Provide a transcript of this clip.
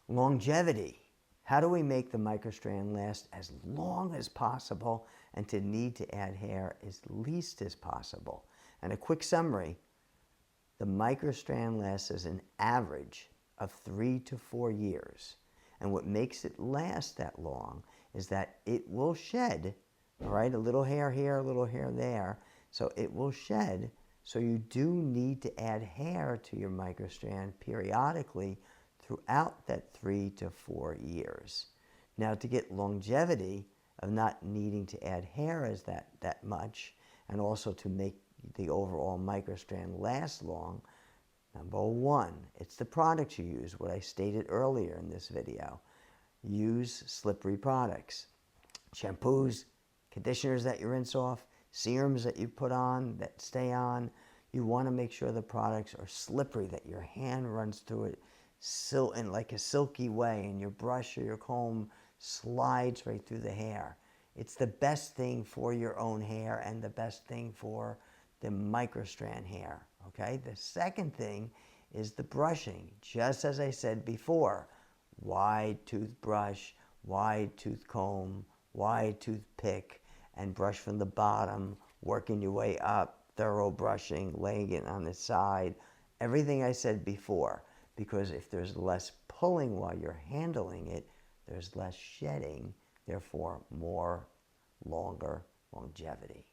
Longevity. How do we make the microstrand last as long as possible and to need to add hair as least as possible? And a quick summary, the microstrand lasts as an average of 3 to 4 years. And what makes it last that long is that it will shed, all right, a little hair here, a little hair there. So it will shed. So you do need to add hair to your microstrand periodically throughout that 3 to 4 years. Now, to get longevity of not needing to add hair as that much, and also to make the overall microstrand last long, number one, it's the products you use, what I stated earlier in this video. Use slippery products. Shampoos, conditioners that you rinse off, serums that you put on, that stay on. You want to make sure the products are slippery, that your hand runs through it in like a silky way, and your brush or your comb slides right through the hair. It's the best thing for your own hair and the best thing for the microstrand hair, okay? The second thing is the brushing. Just as I said before, wide toothbrush, wide tooth comb, wide toothpick, and brush from the bottom, working your way up, thorough brushing, laying it on the side. Everything I said before, because if there's less pulling while you're handling it, there's less shedding, therefore longer longevity.